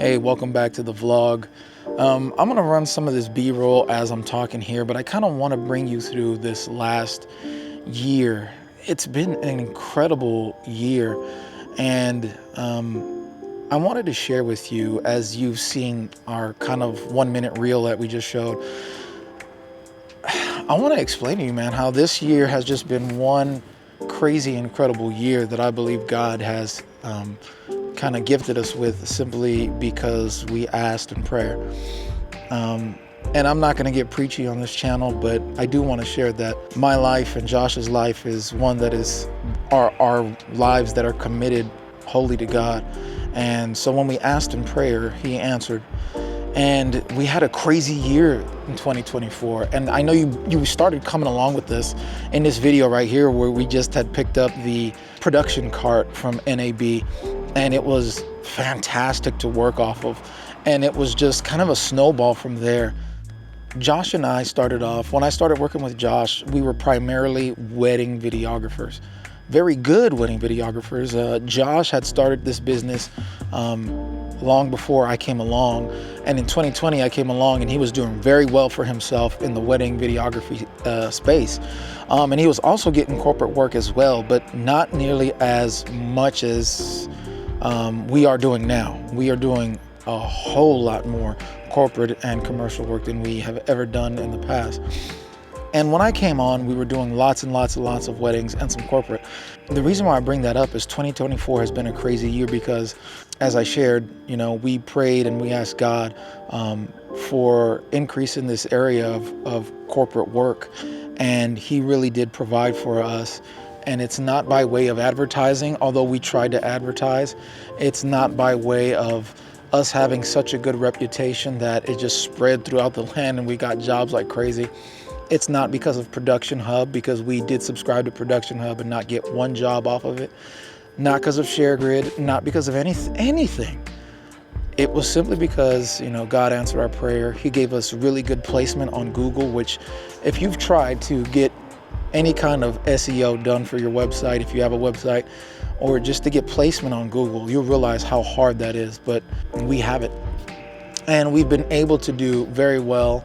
Hey, welcome back to the vlog. I'm gonna run some of this B-roll as I'm talking here, but I kind of want to bring you through this last year. It's been an incredible year, and I wanted to share with you, as you've seen our kind of 1-minute reel that we just showed. I want to explain to you, man, how this year has just been one crazy, incredible year that I believe God has kind of gifted us with simply because we asked in prayer. And I'm not going to get preachy on this channel, but I do want to share that my life and Josh's life is one that is our lives that are committed wholly to God. And so when we asked in prayer, he answered. And we had a crazy year in 2024. And I know you started coming along with this in this video right here, where we just had picked up the production cart from NAB. And it was fantastic to work off of. And it was just kind of a snowball from there. Josh and I started off, when I started working with Josh, we were primarily wedding videographers. Very good wedding videographers. Josh had started this business long before I came along. And in 2020, I came along and he was doing very well for himself in the wedding videography space. And he was also getting corporate work as well, but not nearly as much as we are doing now. We are doing a whole lot more corporate and commercial work than we have ever done in the past. And when I came on, we were doing lots and lots of weddings and some corporate. The reason why I bring that up is 2024 has been a crazy year because, as I shared, we prayed and we asked God for increase in this area of corporate work. And he really did provide for us. And it's not by way of advertising, although we tried to advertise. It's not by way of us having such a good reputation that it just spread throughout the land and we got jobs like crazy. It's not because of Production Hub, because we did subscribe to Production Hub and not get one job off of it. Not because of ShareGrid, not because of anything. It was simply because, God answered our prayer. He gave us really good placement on Google, which if you've tried to get any kind of SEO done for your website, if you have a website, or just to get placement on Google, you'll realize how hard that is, but we have it. And we've been able to do very well.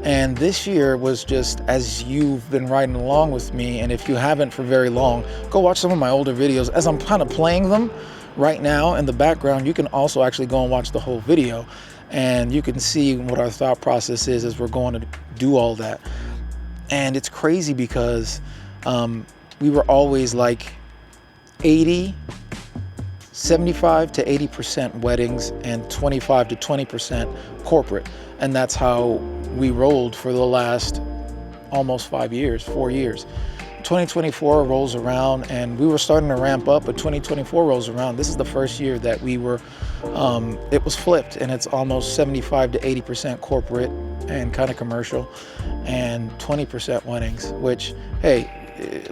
And this year was just, as you've been riding along with me, and if you haven't for very long, go watch some of my older videos. As I'm kind of playing them right now in the background, you can also actually go and watch the whole video, and you can see what our thought process is as we're going to do all that. And it's crazy because we were always like 75 to 80% weddings and 25 to 20% corporate. And that's how we rolled for the last almost 4 years. 2024 rolls around and we were starting to ramp up, but 2024 rolls around. This is the first year that we were, it was flipped, and it's almost 75 to 80% corporate and kind of commercial and 20% weddings, which, hey,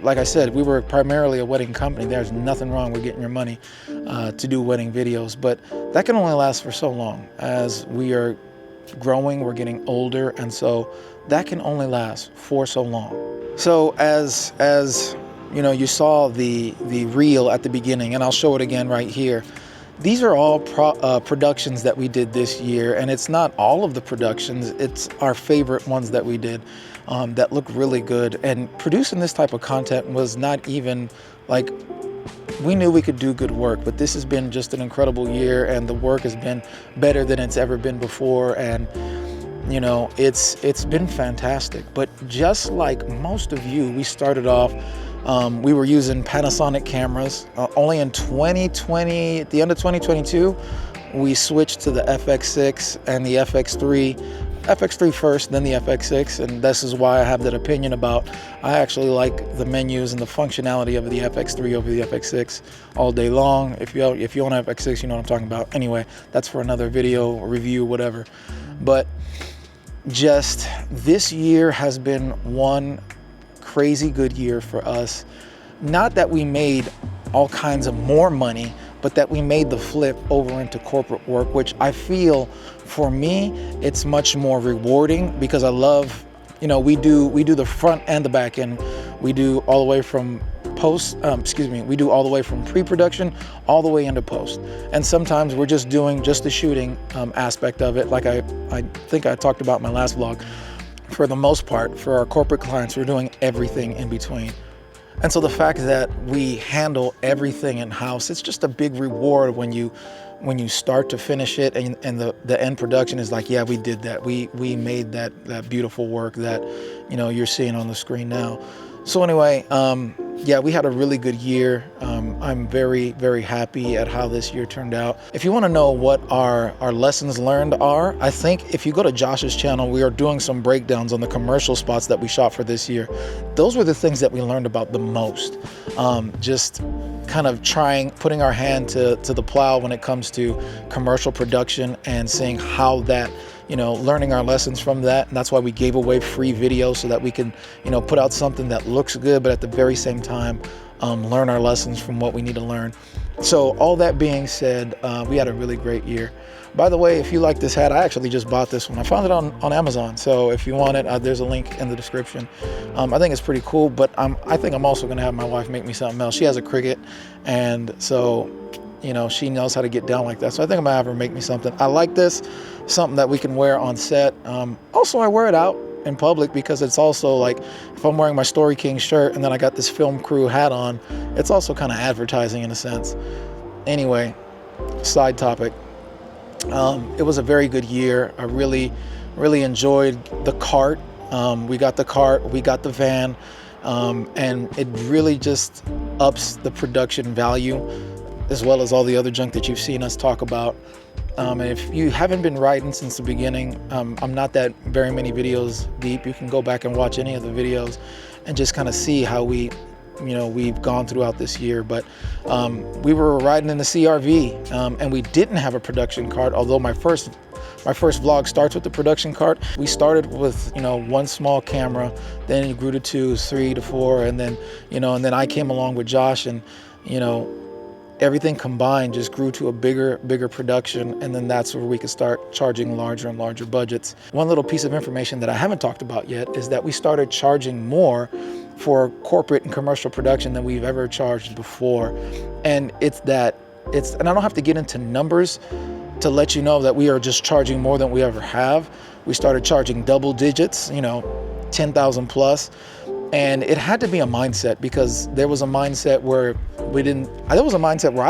like I said, we were primarily a wedding company. There's nothing wrong with getting your money to do wedding videos, but that can only last for so long. As we are growing, we're getting older, and so that can only last for so long. So as you saw the reel at the beginning, and I'll show it again right here. These are all productions that we did this year, and it's not all of the productions, it's our favorite ones that we did that look really good. And producing this type of content was not even like, we knew we could do good work, but this has been just an incredible year, and the work has been better than it's ever been before. And it's been fantastic. But just like most of you, we started off, we were using Panasonic cameras. Only in 2020, at the end of 2022, we switched to the FX6 and the FX3. FX3 first, then the FX6, and this is why I have that opinion about, I actually like the menus and the functionality of the FX3 over the FX6 all day long. If you own an FX6, you know what I'm talking about. Anyway, that's for another video, review, whatever. But just this year has been one crazy good year for us. Not that we made all kinds of more money, but that we made the flip over into corporate work, which I feel, for me, it's much more rewarding because I love, we do the front and the back end. We do all the way from we do all the way from pre-production all the way into post. And sometimes we're just doing just the shooting aspect of it, like I think I talked about in my last vlog. For the most part, for our corporate clients, we're doing everything in between. And so the fact that we handle everything in-house, it's just a big reward when you start to finish it, and the end production is like, yeah, we did that. We made that beautiful work that, you know, you're seeing on the screen now. So anyway, yeah, we had a really good year. I'm very, very happy at how this year turned out. If you want to know what our lessons learned are, I think if you go to Josh's channel, we are doing some breakdowns on the commercial spots that we shot for this year. Those were the things that we learned about the most. Just kind of putting our hand to the plow when it comes to commercial production and seeing how that, you know, learning our lessons from that. And that's why we gave away free videos, so that we can, you know, put out something that looks good, but at the very same time, learn our lessons from what we need to learn. So all that being said, we had a really great year. By the way, if you like this hat, I actually just bought this one. I found it on Amazon. So if you want it, there's a link in the description. I think it's pretty cool, but I think I'm also gonna have my wife make me something else. She has a Cricut, and so, you know, she knows how to get down like that. So I think I'm gonna have her make me something. I like this, something that we can wear on set. Also, I wear it out in public because it's also like, if I'm wearing my Storyking shirt and then I got this film crew hat on, it's also kind of advertising in a sense. Anyway, side topic. It was a very good year. I really, really enjoyed the cart. We got the cart, we got the van, and it really just ups the production value, as well as all the other junk that you've seen us talk about. And if you haven't been riding since the beginning, I'm not that very many videos deep. You can go back and watch any of the videos and just kind of see how we've gone throughout this year. But we were riding in the CRV, and we didn't have a production cart, although my first vlog starts with the production cart. We started with, you know, one small camera, then it grew to 2, 3 to 4, and then, you know, and then I came along with Josh, and, you know, everything combined just grew to a bigger production, and then that's where we could start charging larger and larger budgets. One little piece of information that I haven't talked about yet is that we started charging more for corporate and commercial production than we've ever charged before. And and I don't have to get into numbers to let you know that we are just charging more than we ever have. We started charging double digits, you know, 10,000 plus. And it had to be a mindset, because there was a mindset where I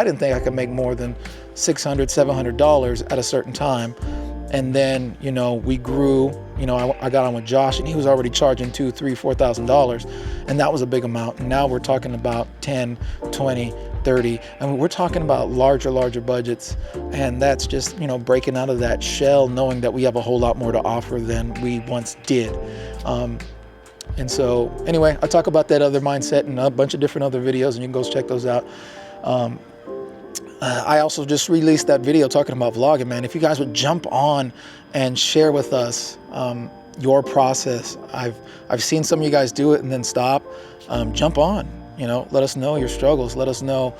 didn't think I could make more than $600, $700 at a certain time. And then, you know, we grew, you know, I got on with Josh, and he was already charging $2,000, $3,000, $4,000. And that was a big amount. And now we're talking about 10, 20, 30, and we're talking about larger budgets. And that's just, you know, breaking out of that shell, knowing that we have a whole lot more to offer than we once did. And so anyway, I talk about that other mindset in a bunch of different other videos, and you can go check those out. I also just released that video talking about vlogging, man. If you guys would jump on and share with us your process. I've seen some of you guys do it and then stop. Jump on, you know, let us know your struggles. Let us know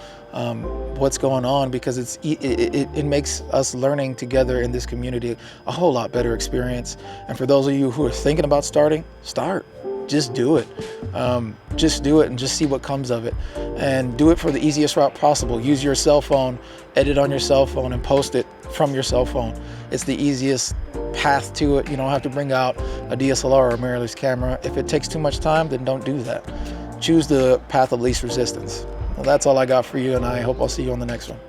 what's going on, because it makes us learning together in this community a whole lot better experience. And for those of you who are thinking about starting, start. Just do it. Just do it and just see what comes of it. And do it for the easiest route possible. Use your cell phone, edit on your cell phone, and post it from your cell phone. It's the easiest path to it. You don't have to bring out a DSLR or a mirrorless camera. If it takes too much time, then don't do that. Choose the path of least resistance. Well, that's all I got for you, and I hope I'll see you on the next one.